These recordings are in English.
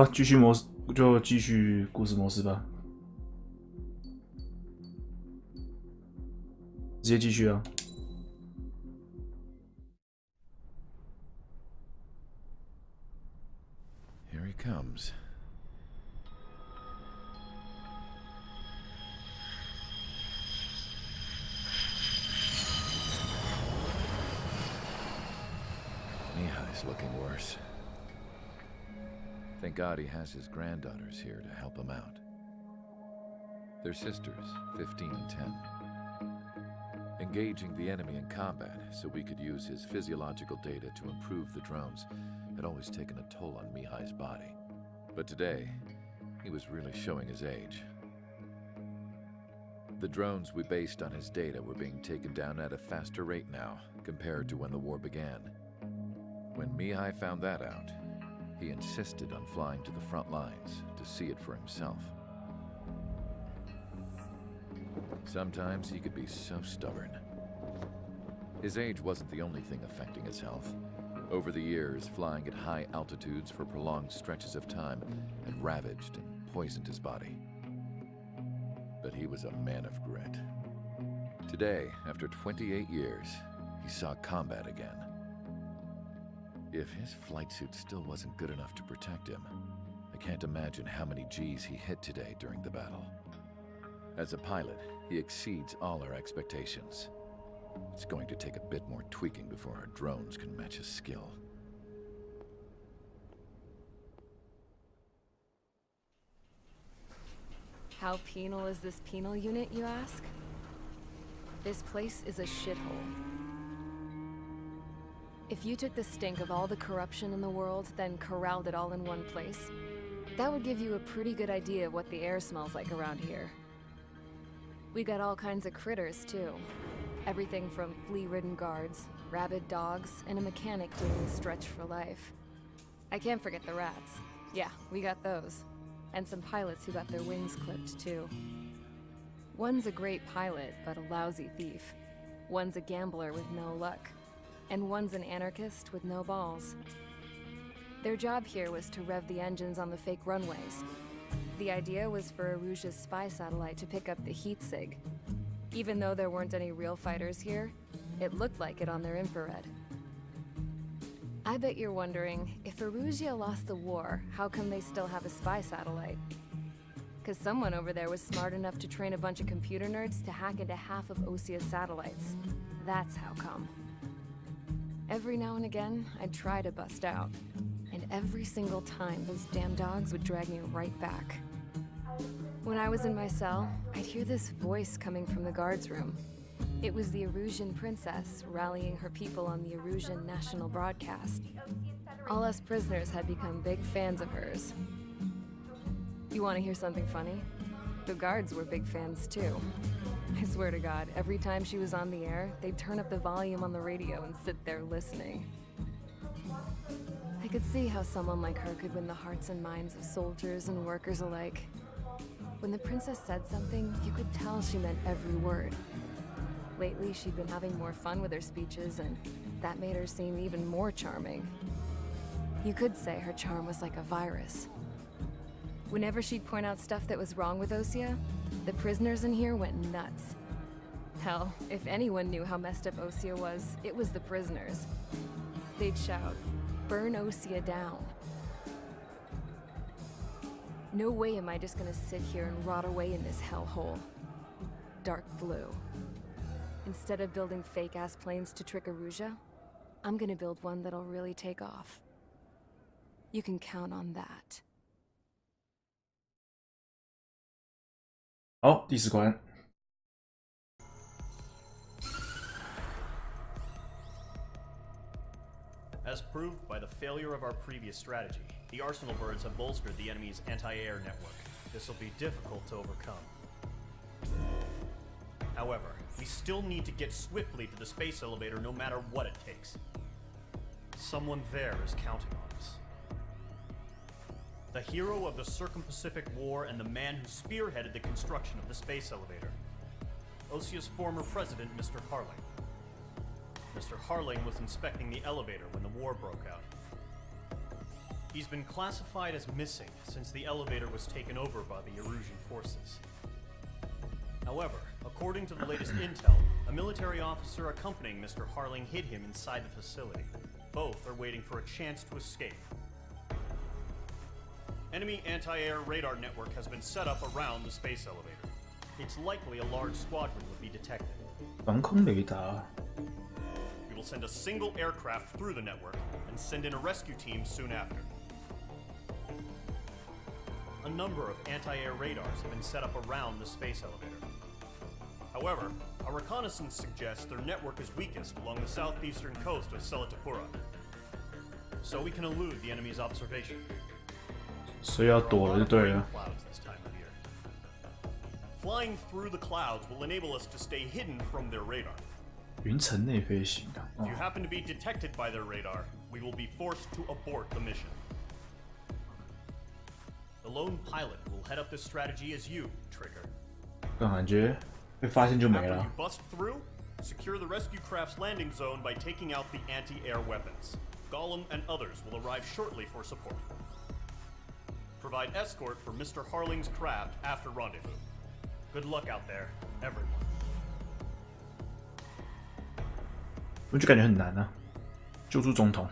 好，继续模式就继续故事模式吧，直接继续啊。Here he comes. Mihai's looking worse. Thank God he has his granddaughters here to help him out. They're sisters, 15 and 10. Engaging the enemy in combat so we could use his physiological data to improve the drones had always taken a toll on Mihai's body. But today, he was really showing his age. The drones we based on his data were being taken down at a faster rate now compared to when the war began. When Mihai found that out, he insisted on flying to the front lines to see it for himself. Sometimes he could be so stubborn. His age wasn't the only thing affecting his health. Over the years, flying at high altitudes for prolonged stretches of time had ravaged and poisoned his body. But he was a man of grit. Today, after 28 years, he saw combat again. If his flight suit still wasn't good enough to protect him, I can't imagine how many G's he hit today during the battle. As a pilot, he exceeds all our expectations. It's going to take a bit more tweaking before our drones can match his skill. How penal is this penal unit, you ask? This place is a shithole. If you took the stink of all the corruption in the world, then corralled it all in one place, that would give you a pretty good idea of what the air smells like around here. We got all kinds of critters, too. Everything from flea-ridden guards, rabid dogs, and a mechanic doing the stretch for life. I can't forget the rats. Yeah, we got those. And some pilots who got their wings clipped, too. One's a great pilot, but a lousy thief. One's a gambler with no luck. And one's an anarchist with no balls. Their job here was to rev the engines on the fake runways. The idea was for Aruja's spy satellite to pick up the heat sig. Even though there weren't any real fighters here, it looked like it on their infrared. I bet you're wondering, if Aruja lost the war, how come they still have a spy satellite? 'Cause someone over there was smart enough to train a bunch of computer nerds to hack into half of Osia's satellites. That's how come. Every now and again, I'd try to bust out. And every single time, those damn dogs would drag me right back. When I was in my cell, I'd hear this voice coming from the guards room. It was the Arusian princess rallying her people on the Arusian national broadcast. All us prisoners had become big fans of hers. You want to hear something funny? The guards were big fans too. I swear to God, every time she was on the air, they'd turn up the volume on the radio and sit there listening. I could see how someone like her could win the hearts and minds of soldiers and workers alike. When the princess said something, you could tell she meant every word. Lately, she'd been having more fun with her speeches, and that made her seem even more charming. You could say her charm was like a virus. Whenever she'd point out stuff that was wrong with Osia, the prisoners in here went nuts. Hell, if anyone knew how messed up Osia was, it was the prisoners. They'd shout, "Burn Osia down." No way am I just gonna sit here and rot away in this hellhole. Dark blue. Instead of building fake-ass planes to trick Aruja, I'm gonna build one that'll really take off. You can count on that. 好，第10关。As proved by the failure of our previous strategy, the Arsenal birds have bolstered the enemy's anti-air network. This will be difficult to overcome. However, we still need to get swiftly to the space elevator no matter what it takes. Someone there is counting on us. The hero of the Circum-Pacific War and the man who spearheaded the construction of the space elevator. Osia's former president, Mr. Harling. Mr. Harling was inspecting the elevator when the war broke out. He's been classified as missing since the elevator was taken over by the Erusian forces. However, according to the latest intel, a military officer accompanying Mr. Harling hid him inside the facility. Both are waiting for a chance to escape. Enemy anti-air radar network has been set up around the space elevator. It's likely a large squadron would be detected. 防空雷达。 We will send a single aircraft through the network and send in a rescue team soon after. A number of anti-air radars have been set up around the space elevator. However, our reconnaissance suggests their network is weakest along the southeastern coast of Selatapura, so we can elude the enemy's observation. 所以要躲了就对了。 Clouds this time of year. Flying through the clouds will enable us to stay hidden from their radar. 云层内飞行啊！ If you happen to be detected by their radar, we will be forced to abort the mission. The lone pilot will head up this strategy as you, Trigger. 感觉被发现就没 After 了 you。bust through, secure the rescue craft's landing zone by taking out the anti-air weapons. Gollum and others will arrive shortly for support. Provide escort for Mr. Harling's craft after rendezvous. Good luck out there, everyone. 我就感觉很难啊，救出总统。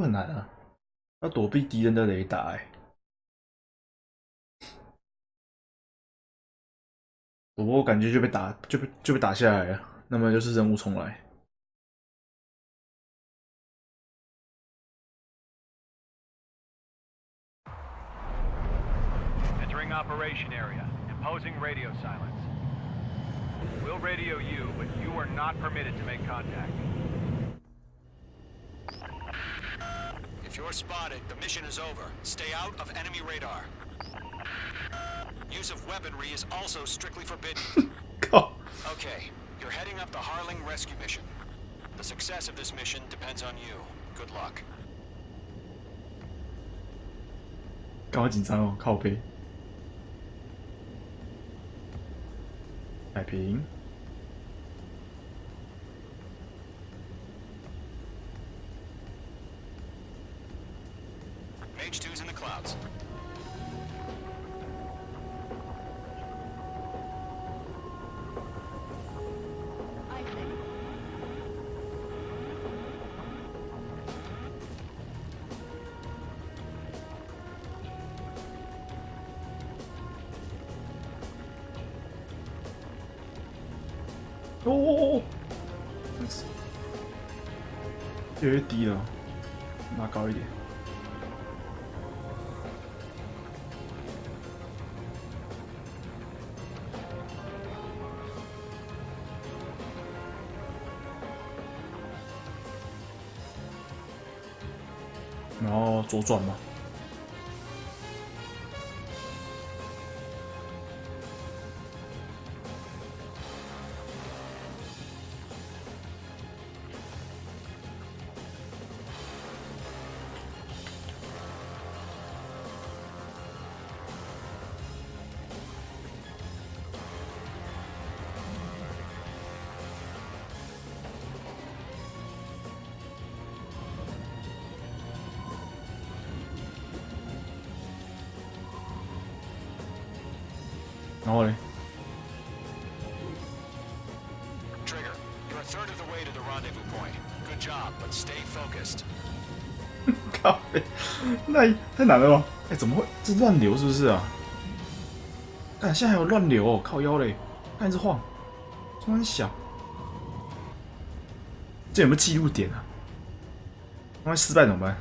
很难啊，要躲避敌人的雷达我感觉就被打下来了，那么就是任务重来。 Operation area, imposing radio silence. We'll radio you, but you are not permitted to make contact. If you're spotted, the mission is over. Stay out of enemy radar. Use of weaponry is also strictly forbidden. Okay, you're heading up the Harling rescue mission. The success of this mission depends on you. Good luck. 干好紧张哦，靠背。 摆平。Mage 2's in the clouds. Oh, 越来越低了，拉高一点。然后左转嘛。 然后嘞 Trigger, you're a third of the way to the rendezvous point. Good job, but stay focused. 靠背，那太难了吧？哎，怎么会？这乱流是不是啊？看现在还有乱流哦，靠腰嘞，看一直晃，突然小，这有没有记录点啊？万一失败怎么办？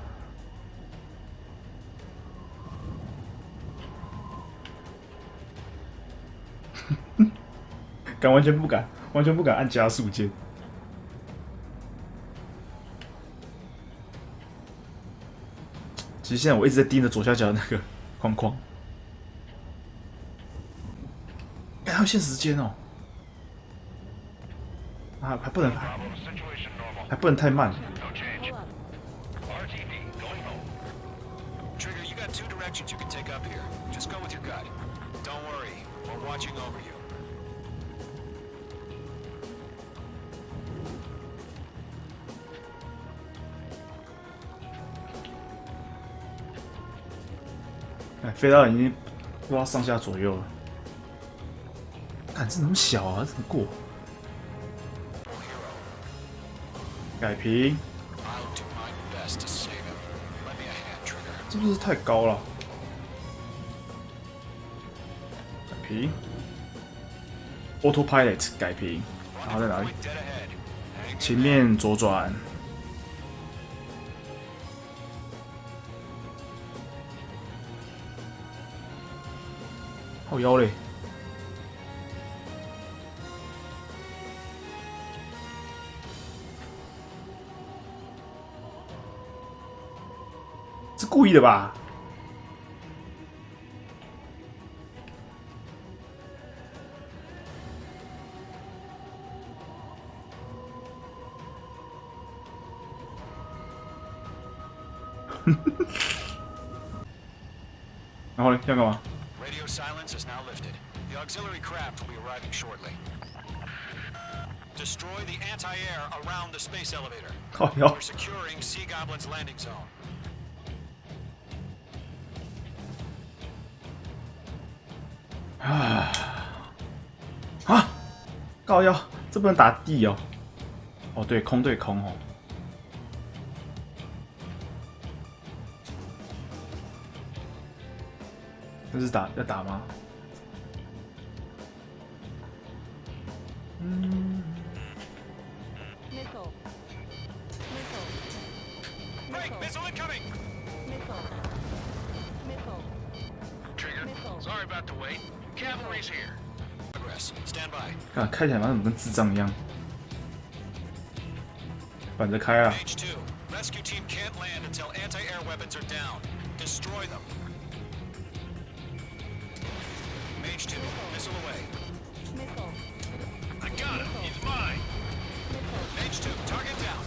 完全不敢按加速键。其实现在我一直在盯着左下角的那个框框。哎，还有限时间哦，还不能太慢。 Trigger, you got 2 directions you can take up here. Just go with your gut. Don't worry, we're watching over you. 哎，飞到已经不知道上下左右了。看这怎么小啊？怎么过？改平， I'll do my best to save him. Lend me a hand, Trigger. 这不是太高了？改平 ，Autopilot 改平，然后在哪里？ Point dead ahead. Hang 前面左转。靠腰嘞！是故意的吧？然后呢？要干嘛？ Radio silence is now lifted. The auxiliary craft will be arriving shortly. Destroy the anti-air around the space elevator. 靠腰 We're securing Sea Goblin's landing zone. 啊！靠腰，这不能打地哦。哦，对，空对空哦。这是要打吗？嗯。 Missile. Missile. Break! Missile incoming! Missile. Missile. Trigger, Missile. sorry about the wait. Cavalry's here. Progress. Stand by. 啊，开起来好像跟智障一样，反着开啊！ Mage 2. Rescue team can't land until anti-air weapons are down. Destroy them. Mage 2. Missile away. Missile. I got him. He's mine. Mage 2. Target down.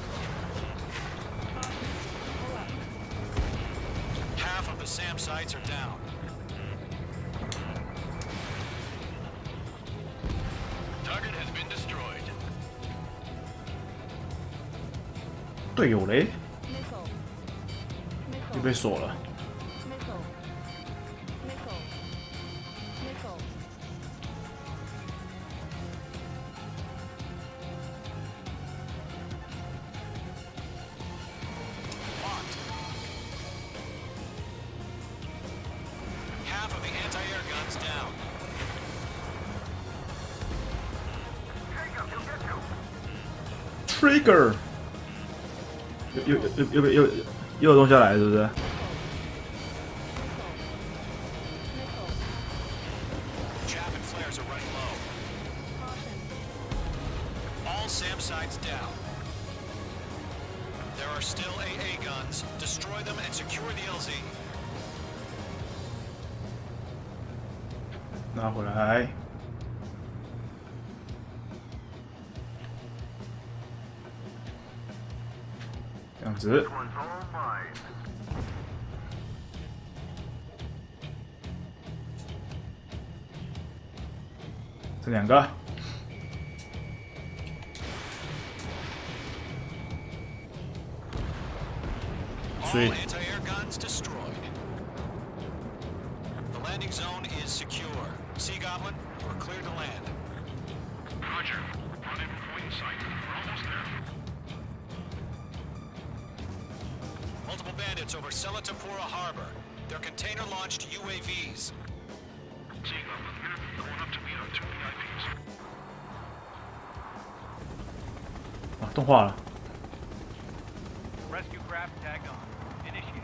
Half of the SAM sites are down. Target has been destroyed. 队友嘞， Missile. 又被锁了。 Missile. Missile. Missile. Locked. Half of the anti-air guns down. Trigger，又有东西要来，是不是？ Chaff and flares are running low. All SAM sites down. There are still AA guns. Destroy them and secure the LZ. 拿回来。这样子。这两个。 All Sweet. anti-air guns destroyed. The landing zone is secure. Sea Goblin, we're clear to land. Roger. Rendezvous point site. We're almost there. Multiple bandits over Selatapura Harbor. They're container-launched UAVs. Sea Goblin here. Going up to meet our two VIPs. 啊，动画了。 Rescue craft tagged on. Initiate.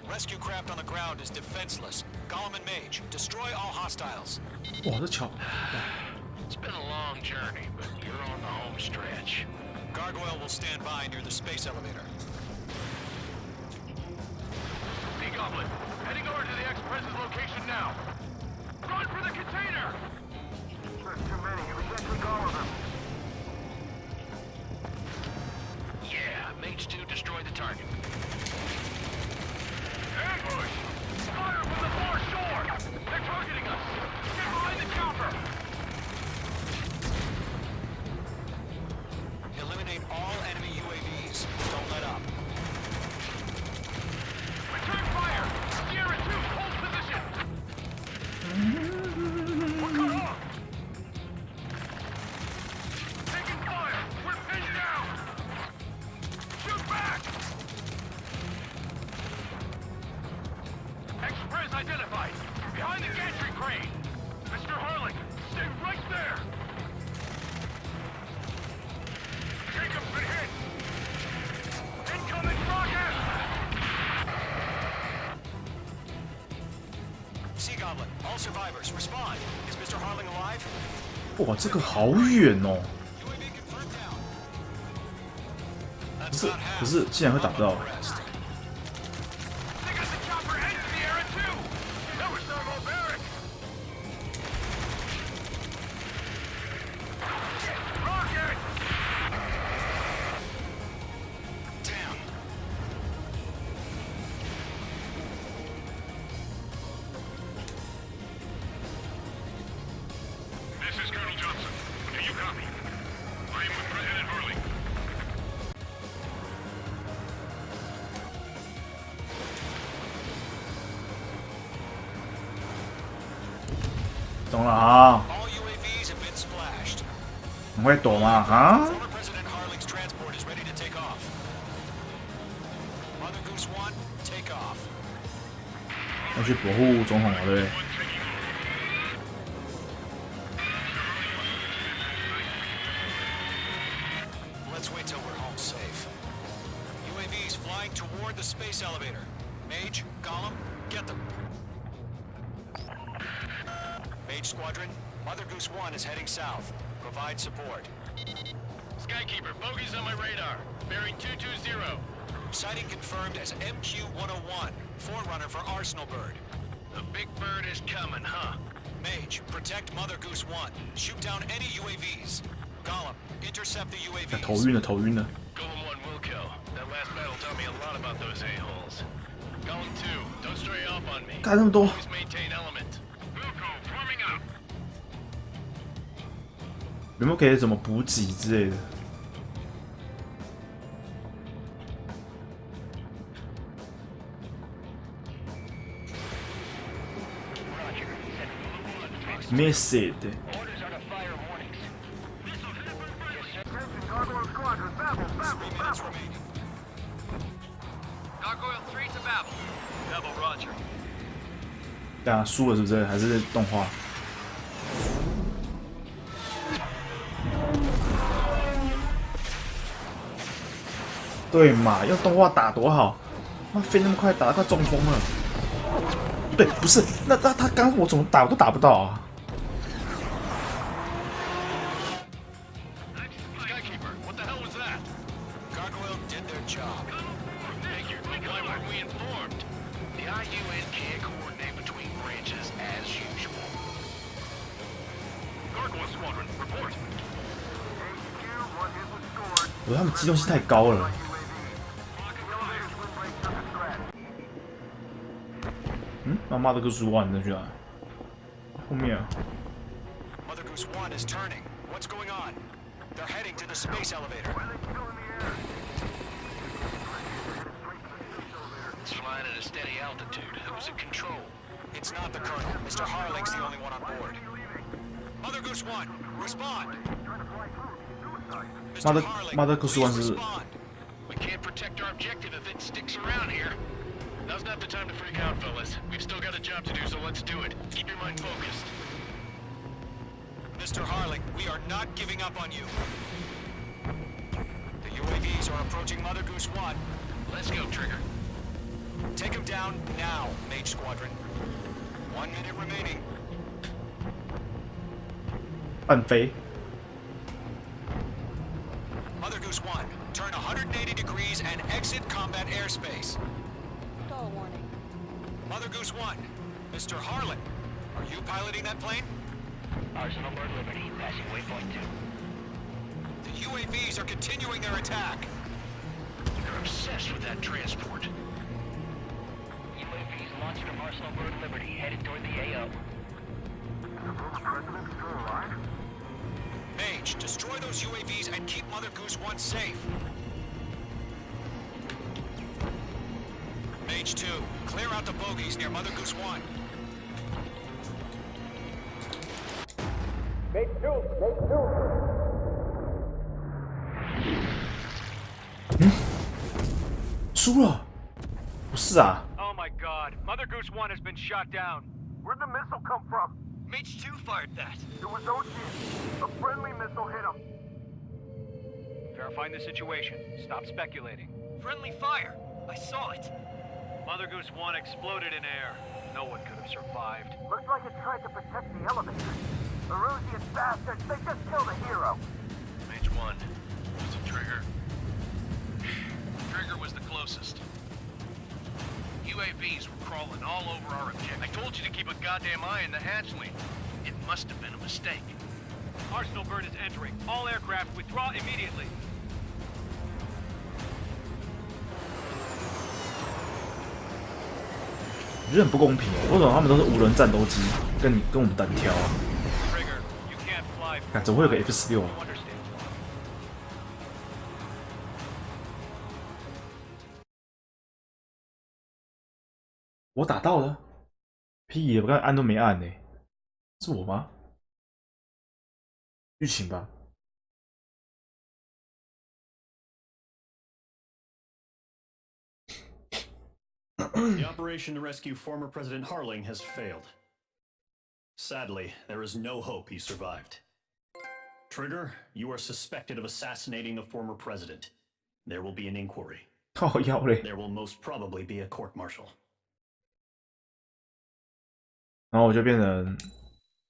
Rescue craft on the ground is defenseless. Golem and Mage, destroy all hostiles. 哇，这巧。 It's been a long journey, but you're on the home stretch. Gargoyle will stand by near the space elevator. Sea Goblin, heading over to the Express's location now. Run for the container! There's too many. We can't take all of them. Yeah, Mage 2 destroyed the target. Ambush! Fire from the far shore! They're targeting us! Get behind the chopper! Eliminate all enemy UAVs. Don't let up. 哇，这个好远哦！ UAV confirmed down. 可 That's 是 about half. 可是竟然会打不到。 Rest. They got the chopper heading to the area too! That was thermobaric! Rocket! Damn. This is Colonel Johnson. Do you copy? I am with President Harley. 懂了啊， All UAVs have been splashed. 很会躲嘛啊！ Former President Harling's transport is ready to take off. Mother Goose 1, take off. 要去保护总统了，对不对？ Let's wait till we're home safe. UAVs flying toward the space elevator. Mage, Gollum, get them. Mage Squadron, Mother Goose 1 is heading south. Provide support. Skykeeper, bogeys on my radar. Bearing 220. Sighting confirmed as MQ-101, forerunner for Arsenal Bird. The big bird is coming, huh? Mage, protect Mother Goose 1. Shoot down any UAVs. Gollum, intercept the 头 UAVs. 晕了，头晕了。 Golem 1 will kill. That last battle taught me a lot about those a-holes. Golem 2, don't stray off on me. 干那么多， Always maintain element. Wilco, forming up. 有没有给什么补给之类的？Miss it， Orders are to fire warnings. Three minutes remaining. Gargoyle 3 to Babel. Babel, Roger. 对啊，输了是不是？还是动画？对嘛，用动画打多好！妈飞那么快，打得快中风了。对，不是，那他刚我怎么打我都打不到啊！ Skykeeper, what the hell was that? Gargoyle did their job. Figured, but why weren't we informed? The IUN can't coordinate between branches as usual. Gargoyle Squadron, report. 我他们机动性太高了。嗯，妈妈的个书啊，你在去哪？后面啊。 Mother Goose 1 is turning. What's going on? They're heading to the space elevator. It's flying at a steady altitude. Who's in control? It's not the Colonel. Mr. Harling's the only one on board. Mother Goose 1, respond. Mr. Harling, Mother Goose please 1 是 respond. We can't protect our objective if it sticks around here. Now's not the time to freak out, fellas. We've still got a job to do, so let's do it. Keep your mind focused. Mr. Harling, we are not giving up on you. The UAVs are approaching Mother Goose 1. Let's go, Trigger. Take them down now, Mage Squadron. 1 minute remaining. 半飞。 Mother Goose 1, turn 180 degrees and exit combat airspace. Stall warning. Mother Goose 1, Mr. Harlan, are you piloting that plane? Arsenal Bird Liberty, passing waypoint 2. The UAVs are continuing their attack. They're obsessed with that transport. UAVs launched from Arsenal Bird Liberty, headed toward the AO. Mage, destroy those UAVs and keep Mother Goose 1 safe. Mage 2, clear out the bogies near Mother Goose 1. Mage 输了？不是啊， Oh my god, Mother Goose 1 has been shot down. Where'd the missile come from? Mage 2 fired that. It was Ocean. A friendly missile hit him. Verifying the situation. Stop speculating. Friendly fire. I saw it. Mother Goose 1 exploded in air. No one could have survived. Looks like it tried to protect the elevator. Erusian bastards, they just killed a hero. Mage 1. Was it Trigger? Trigger was the closest. UAVs were crawling all over our objective. I told you to keep a goddamn eye on the hatchling. It must have been a mistake. Arsenal bird is entering. All aircraft withdraw immediately. 我觉得很不公平哦，为什么他们都是无人战斗机，跟我们单挑啊？ Trigger, you can't fly. 看怎么会有个 F16 You 啊？ understand? 我打到了，屁！我刚才按都没按呢，是我吗？剧情吧。 The operation to rescue former President Harling has failed. Sadly, there is no hope he survived. Trigger, you are suspected of assassinating the former president. There will be an inquiry. 靠腰嘞！ There will most probably be a court-martial. 然后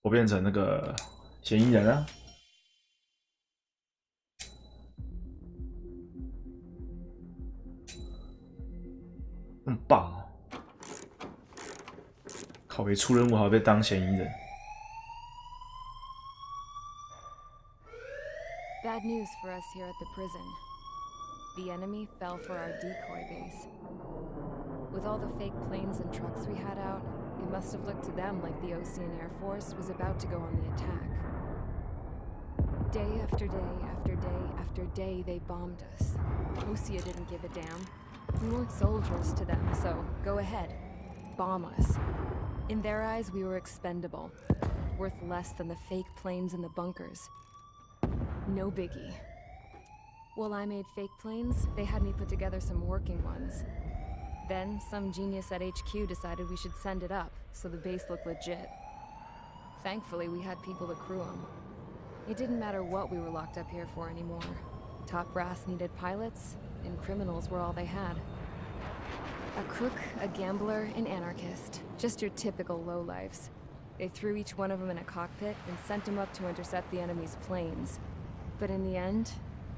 我变成那个嫌疑人啊。 那么棒哦！靠北出任务还要被当嫌疑人。 Bad news for us here at the prison. The enemy fell for our decoy base. With all the fake planes and trucks we had out, it must have looked to them like the Ocean Air Force was about to go on the attack. Day after day after day after day, they bombed us. Osea didn't give a damn. We weren't soldiers to them, so go ahead. Bomb us. In their eyes, we were expendable. Worth less than the fake planes in the bunkers. No biggie. While I made fake planes, they had me put together some working ones. Then, some genius at HQ decided we should send it up, so the base looked legit. Thankfully, we had people to crew them. It didn't matter what we were locked up here for anymore. Top brass needed pilots, and criminals were all they had. A crook, a gambler, an anarchist. Just your typical lowlifes. They threw each one of them in a cockpit and sent them up to intercept the enemy's planes. But in the end,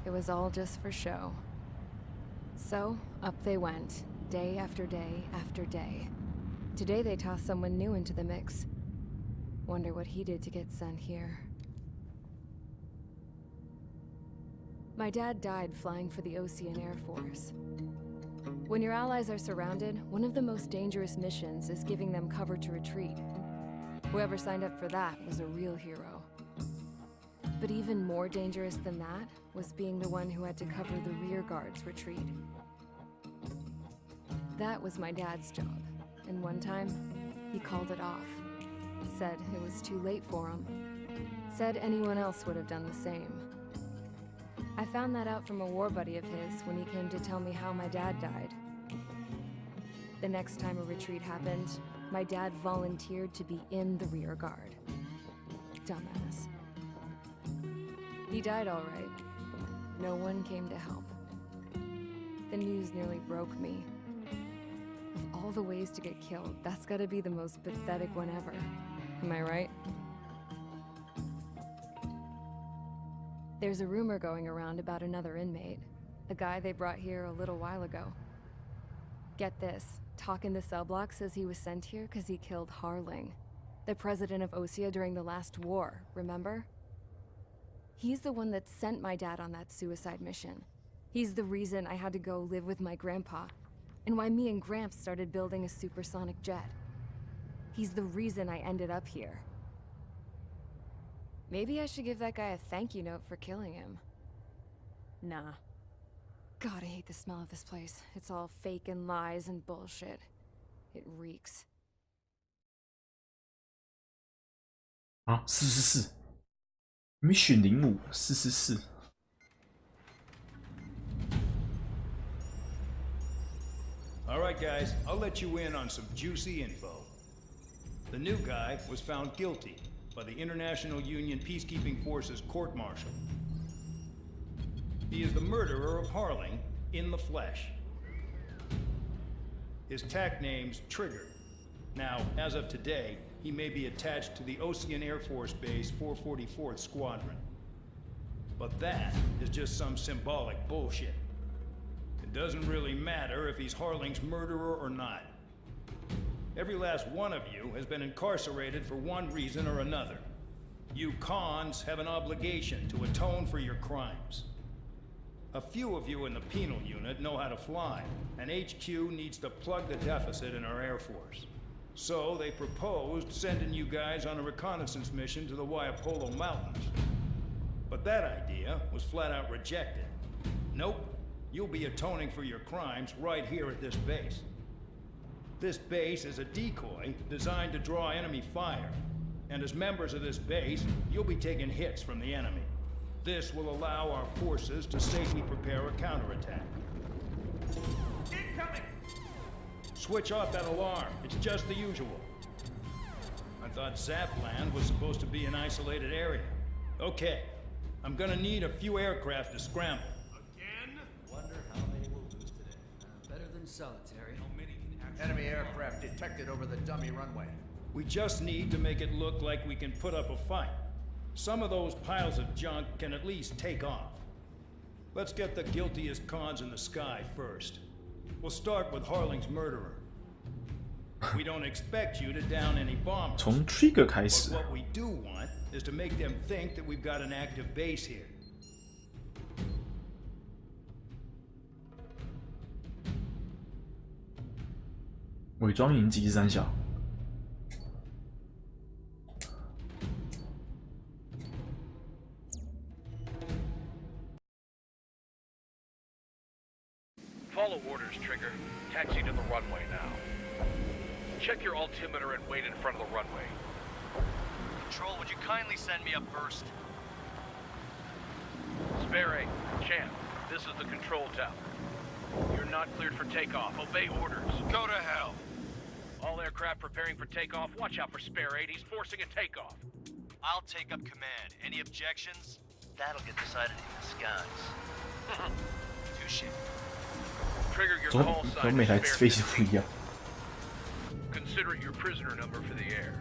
it was all just for show. So, up they went, day after day after day. Today they tossed someone new into the mix. Wonder what he did to get sent here. My dad died flying for the Ocean Air Force. When your allies are surrounded, one of the most dangerous missions is giving them cover to retreat. Whoever signed up for that was a real hero. But even more dangerous than that was being the one who had to cover the rear guard's retreat. That was my dad's job, and one time, he called it off. Said it was too late for him. Said anyone else would have done the same. I found that out from a war buddy of his when he came to tell me how my dad died. The next time a retreat happened, my dad volunteered to be in the rear guard. Dumbass. He died all right. No one came to help. The news nearly broke me. Of all the ways to get killed, that's gotta be the most pathetic one ever. Am I right? There's a rumor going around about another inmate. A guy they brought here a little while ago. Get this, talk in the cell block says he was sent here because he killed Harling, the president of Osea during the last war, remember? He's the one that sent my dad on that suicide mission. He's the reason I had to go live with my grandpa, and why me and Gramps started building a supersonic jet. He's the reason I ended up here. Maybe I should give that guy a thank you note for killing him. Nah. God, I hate the smell of this place. It's all fake and lies and bullshit. It reeks. 啊，444，mission 05，444。All right, guys, I'll let you in on some juicy info. The new guy was found guilty by the International Union Peacekeeping Forces court-martial. He is the murderer of Harling in the flesh. His tag name's Trigger. Now, as of today, he may be attached to the Ocean Air Force Base 444th Squadron. But that is just some symbolic bullshit. It doesn't really matter if he's Harling's murderer or not. Every last one of you has been incarcerated for one reason or another. You cons have an obligation to atone for your crimes. A few of you in the penal unit know how to fly, and HQ needs to plug the deficit in our Air Force. So they proposed sending you guys on a reconnaissance mission to the Waiapolo Mountains. But that idea was flat out rejected. Nope, you'll be atoning for your crimes right here at this base. This base is a decoy designed to draw enemy fire. And as members of this base, you'll be taking hits from the enemy. This will allow our forces to safely prepare a counterattack. Incoming! Switch off that alarm. It's just the usual. I thought Zapland was supposed to be an isolated area. Okay, I'm gonna need a few aircraft to scramble. Again? Wonder how many we'll lose today. Better than solitary. How many can actually... Enemy aircraft detected over the dummy runway. We just need to make it look like we can put up a fight. Some of those piles of junk can at least take off. Let's get the guiltiest cons in the sky first. We'll start with Harling's murderer. We don't expect you to down any bombers. 从 trigger 开始。 But what we do want is to make them think that we've got an active base here. 伪装营级是三小。 Follow orders, Trigger. Taxi to the runway now. Check your altimeter and wait in front of the runway. Control, would you kindly send me up first? Spare 8. Champ, this is the control tower. You're not cleared for takeoff. Obey orders. Go to hell. All aircraft preparing for takeoff. Watch out for Spare 8. He's forcing a takeoff. I'll take up command. Any objections? That'll get decided in the skies. Touche. Trigger your 怎么 call 怎么 sign 每台 is 飞 Spare 机不一样？ Consider it your prisoner number for the air.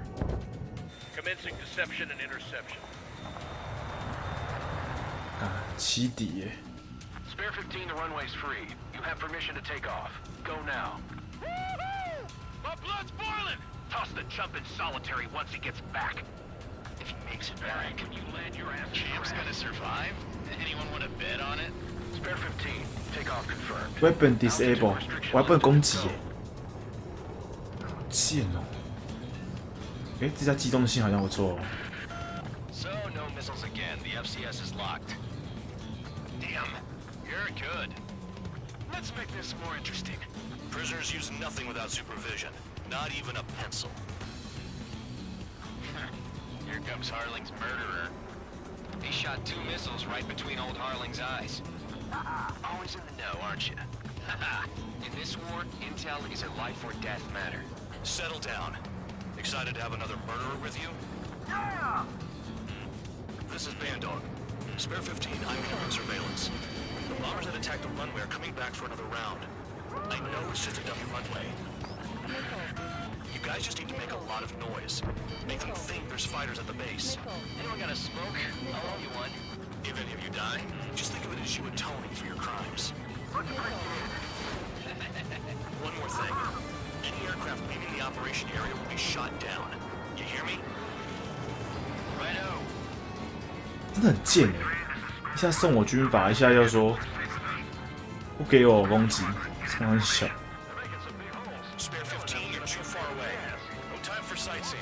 Commencing deception and interception. 啊，起底耶！ Spare 15, the runway's free. You have permission to take off. Go now. Woohoo! My blood's boiling! Toss the chump in solitary once he gets back. If he makes it back. Can you land your ass? Champ's gonna survive? Anyone want to bet on it? Spare 15, takeoff confirmed. Weapon disable， weapon 攻击耶！好贱哦！哎，这家机动性好像不错哦。 So, no missiles again. The FCS is locked. Damn, you're good. Let's make this more interesting. Prisoners use nothing without supervision. Not even a pencil. Here comes Harling's murderer. He shot 2 missiles right between old Harling's eyes. Always in the know, aren't you? In this war, intel is a life or death matter. Settle down. Excited to have another murderer with you? Yeah! This is Bandog. Spare 15, I'm here on surveillance. The bombers that attacked the runway are coming back for another round. I know it's just a dummy runway. You guys just need to make a lot of noise. Make them think there's fighters at the base. Anyone got a smoke? I'll owe you one. If any of you die, just think of it as you atoning for your crimes. One more thing. Any aircraft leaving the operation area will be shot down. You hear me? Righto. 真的很贱哎！一下送我军法，一下又说不给我攻击，超很小。 Spare 15, you're too far away. No time for sightseeing.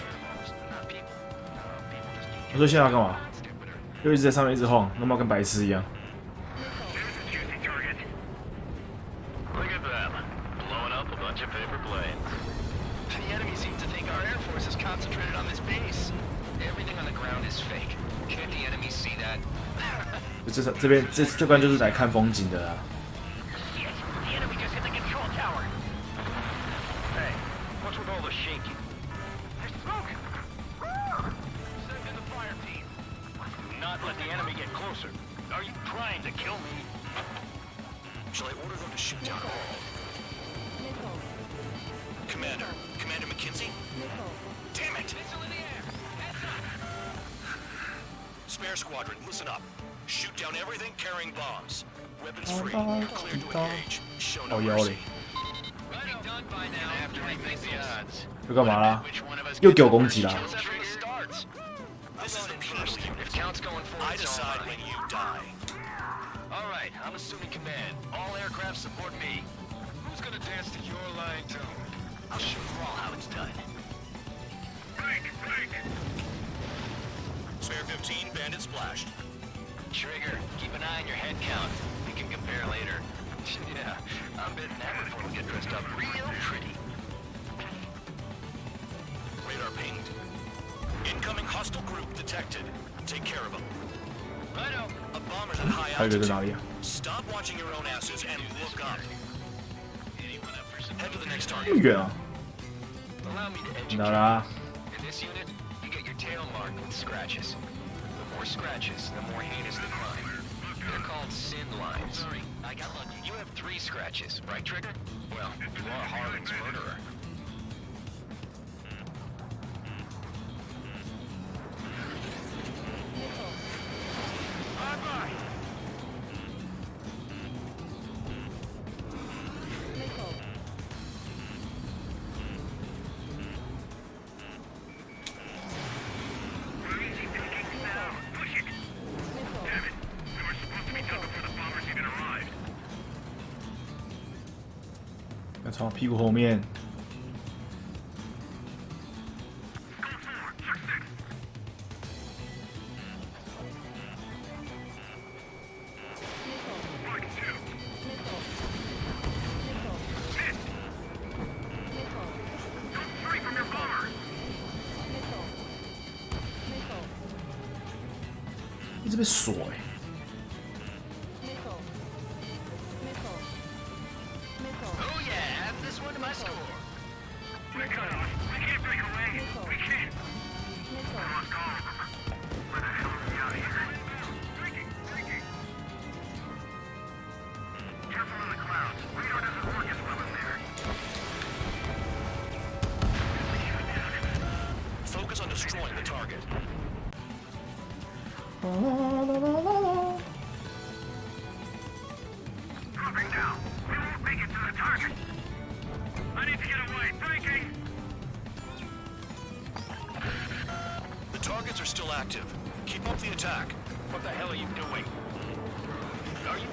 我说现在要干嘛？又一直在上面一直晃，那么跟白痴一样。 Look at them, blowing up a bunch of paper planes. The enemy seems to think our air force is concentrated on this base. Everything on the ground is fake. Can't the enemy see that? 这边这关就是来看风景的啦。 Yes, the enemy just hit the control tower. Hey, what's with all the shaking? There's smoke. Send in the fire team. Not let the enemy get closer. Are you trying to kill me? Shall I order them to shoot down all? Commander, Commander McKinsey? Damn it! Spare squadron, listen up. Shoot down everything carrying bombs. Weapons free. Clear to engage. Show no mercy. 又干嘛啦？又给我攻击啦！ This is the penal unit. I decide when you die. All right, I'm assuming command. All aircraft support me. Who's gonna dance to your line tune? I'll show you all how it's done. Break! Spare 15, bandit splashed. Trigger, keep an eye on your head count. We can compare later. Yeah, I'm betting that before we get dressed up real pretty. Radar pinged. Incoming hostile group detected. Take care of them. Righto. A bomber's at high 还有一个在哪里 altitude. 啊？ Stop watching your own asses and look up. Anyone up for some Head to the next 这么 target. 远啊？ Allow me to educate 哪啦？ In this unit, you get your tail marked with scratches. The more scratches, the more heinous the crime. They're called sin lines. Sorry, I got lucky. You have 3 scratches, right, Trigger? Well, you are Harling's murderer. Bye-bye. 要从我屁股后面。一直被锁哎、欸。 Oh yeah, add this one to my score. We can't break away. We can't. Let's go. Where the hell are we out of here? Breaking. Careful in the clouds. Radar doesn't work as well in there. Focus on destroying the target. Dropping now. We won't make it to the target. I need to get away. Breaking. The targets are still active. Keep up the attack. What the hell are you doing? Are you?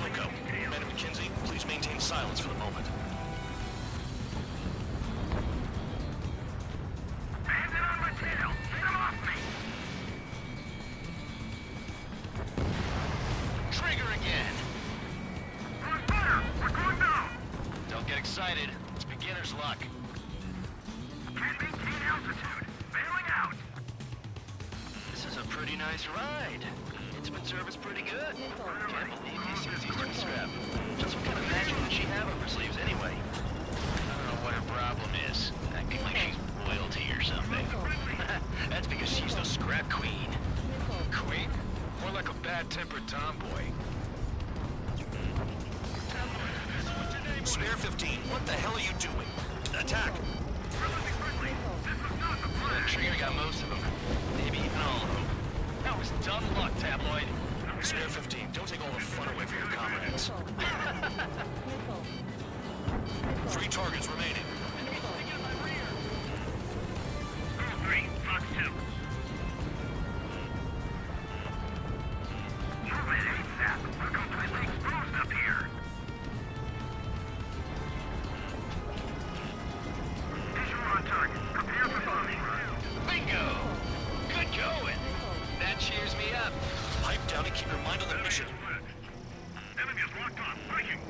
Wilco, Commander McKinsey, please maintain silence for the moment. Hands it on my tail. Get him off me. Trigger again. We're better. We're going down. Don't get excited. It's beginner's luck. Can't maintain altitude. Bailing out. This is a pretty nice ride. Instrument service pretty good. Can't believe he sees these to strap. Just what kind of magic does she have up her sleeves anyway? I don't know what her problem is. Acting like she's royalty or something. That's because she's the scrap queen. Queen? More like a bad-tempered tomboy. Spare 15, what the hell are you doing? Attack! That Trigger got most of them. Maybe even all of them. That was dumb luck, Tabloid. Spare 15, don't take all the fun away from your comrades. 3 targets remaining. 3, Fox 2. Survey ain't that. We're completely exposed up here. Visual on target. Prepare for bombing. Bingo! Good going. That cheers me up. Pipe down and keep your mind on the mission. Enemy is locked on. Breaking.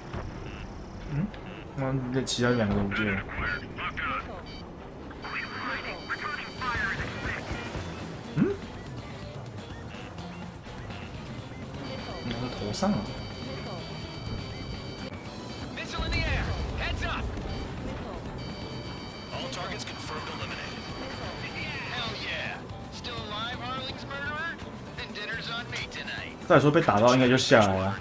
那其他2个都不见了。 Locked on. Returning fire is expected. 嗯？哪个头上啊？ Missile in the air. Heads up. All targets confirmed eliminated. Hell yeah. Still alive, Harling's murderer? Then dinner's on me tonight. 照理说被打到应该就下来了，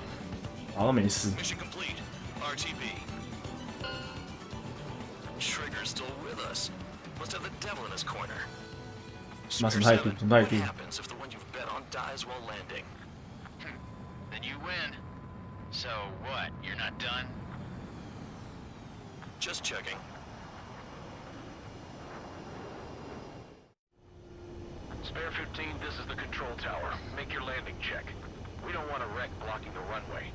打到没事。 Mission complete. RTB. Trigger's still with 妈什么态度？什么态 What 度？ happens if the one you've bet on dies while landing? Then you win. So what? You're not done? Just checking. Spare 15, this is the control tower. Make your landing check. We don't want a wreck blocking the runway.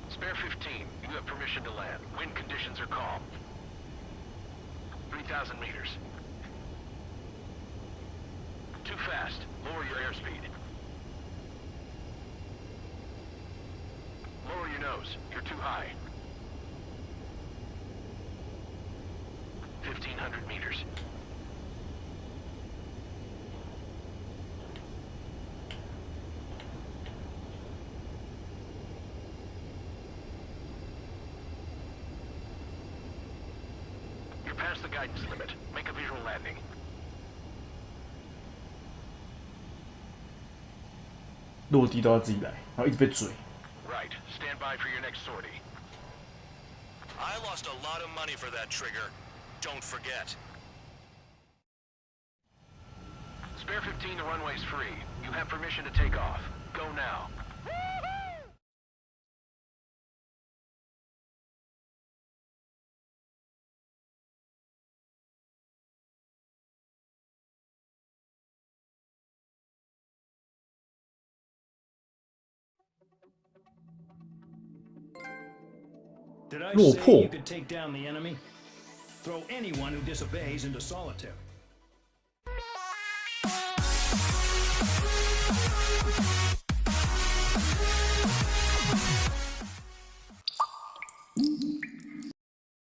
Spare 15, you have permission to land. Wind conditions are calm. 3,000 meters. Too fast. Lower your airspeed. Lower your nose. You're too high. 1,500 meters. You're past the guidance limit. Make a visual landing. 落地都要自己来，然后一直被追。 Right. Stand by for your next sortie. I lost a lot of money for that trigger. Don't forget. Spare 15, the runway's free. You have permission to take off. Go now. 'Did I 落 say 魄 you could take down the enemy? Throw anyone who disobeys into solitary.